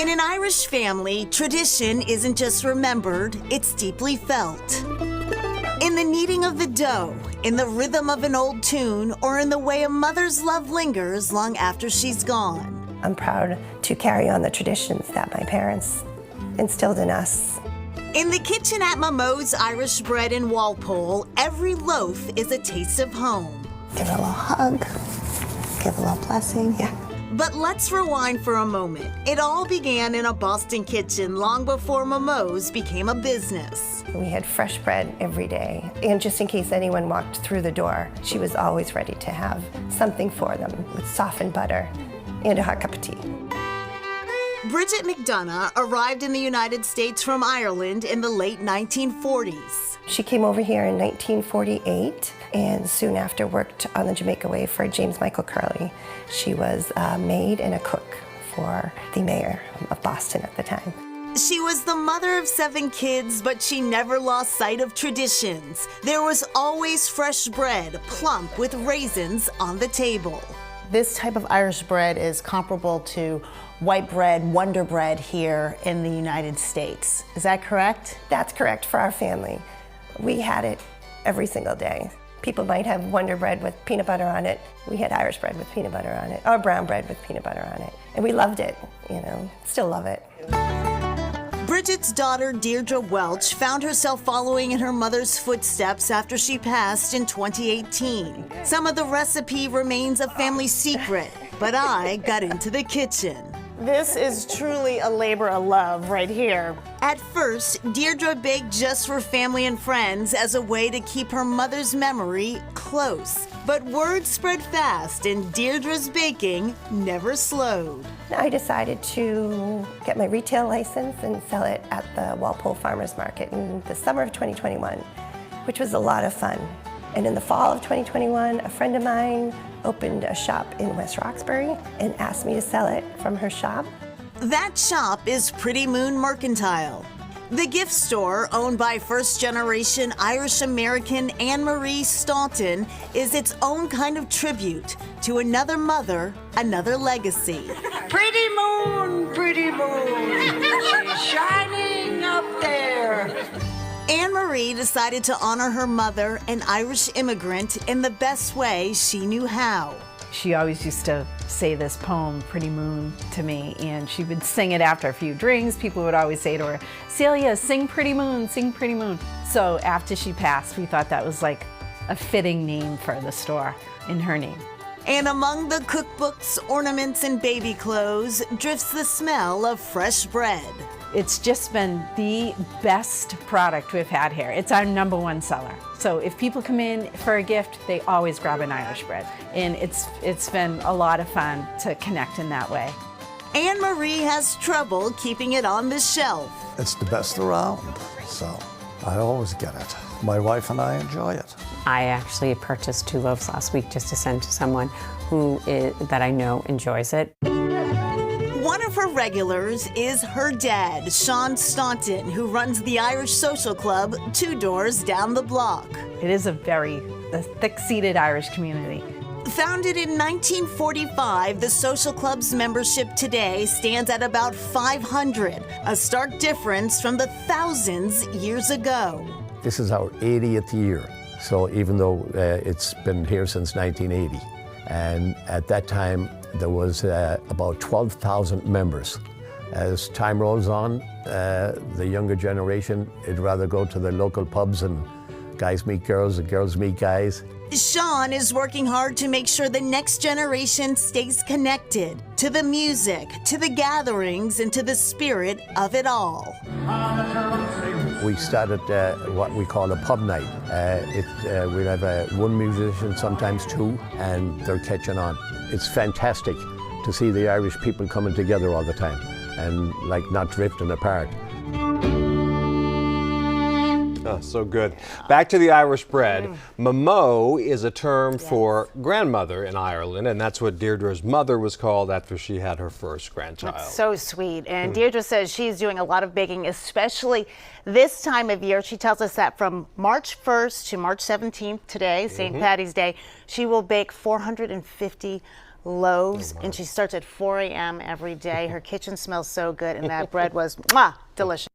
In an Irish family, tradition isn't just remembered, it's deeply felt. In the kneading of the dough, in the rhythm of an old tune, or in the way a mother's love lingers long after she's gone. I'm proud to carry on the traditions that my parents instilled in us. In the kitchen at Momo's Irish Bread in Walpole, every loaf is a taste of home. Give it a little hug, give a little blessing, yeah. But let's rewind for a moment. It all began in a Boston kitchen long before Momo's became a business. We had fresh bread every day, and just in case anyone walked through the door, she was always ready to have something for them with softened butter and a hot cup of tea. Bridget McDonough arrived in the United States from Ireland in the late 1940s. She came over here in 1948 and soon after worked on the Jamaica Way for James Michael Curley. She was a maid and a cook for the mayor of Boston at the time. She was the mother of 7 kids, but she never lost sight of traditions. There was always fresh bread, plump with raisins on the table. This type of Irish bread is comparable to white bread, Wonder Bread here in the United States. Is that correct? That's correct for our family. We had it every single day. People might have Wonder Bread with peanut butter on it. We had Irish bread with peanut butter on it, or brown bread with peanut butter on it. And we loved it, still love it. Bridget's daughter, Deirdre Welch, found herself following in her mother's footsteps after she passed in 2018. Some of the recipe remains a family secret, but I got into the kitchen. This is truly a labor of love right here. At first, Deirdre baked just for family and friends as a way to keep her mother's memory close. But word spread fast and Deirdre's baking never slowed. I decided to get my retail license and sell it at the Walpole Farmers Market in the summer of 2021, which was a lot of fun. And in the fall of 2021, a friend of mine opened a shop in West Roxbury and asked me to sell it from her shop. That shop is Pretty Moon Mercantile. The gift store, owned by first-generation Irish-American Anne-Marie Staunton, is its own kind of tribute to another mother, another legacy. Pretty moon, she's shining up there. Anne-Marie decided to honor her mother, an Irish immigrant, in the best way she knew how. She always used to say this poem, Pretty Moon, to me, and she would sing it after a few drinks. People would always say to her, Celia, sing Pretty Moon, sing Pretty Moon. So after she passed, we thought that was like a fitting name for the store in her name. And among the cookbooks, ornaments, and baby clothes drifts the smell of fresh bread. It's just been the best product we've had here. It's our #1 seller. So if people come in for a gift, they always grab an Irish bread. And it's been a lot of fun to connect in that way. Anne-Marie has trouble keeping it on the shelf. It's the best around, so I always get it. My wife and I enjoy it. I actually purchased 2 loaves last week just to send to someone that I know enjoys it. One of her regulars is her dad, Sean Staunton, who runs the Irish Social Club 2 doors down the block. It is a thick-seated Irish community. Founded in 1945, the Social Club's membership today stands at about 500, a stark difference from the thousands years ago. This is our 80th year, so even though it's been here since 1980, and at that time there was about 12,000 members. As time rolls on, the younger generation, it'd rather go to the local pubs and guys meet girls and girls meet guys. Sean is working hard to make sure the next generation stays connected to the music, to the gatherings, and to the spirit of it all. We started what we call a pub night. We have 1 musician, sometimes 2, and they're catching on. It's fantastic to see the Irish people coming together all the time and not drifting apart. Oh, so good. Back to the Irish bread. Momo is a term for grandmother in Ireland, and that's what Deirdre's mother was called after she had her first grandchild. That's so sweet. And Deirdre says she's doing a lot of baking, especially this time of year. She tells us that from March 1st to March 17th today, St. Patty's Day, she will bake 450 loaves, and she starts at 4 a.m. every day. Her kitchen smells so good, and that bread was mwah, delicious.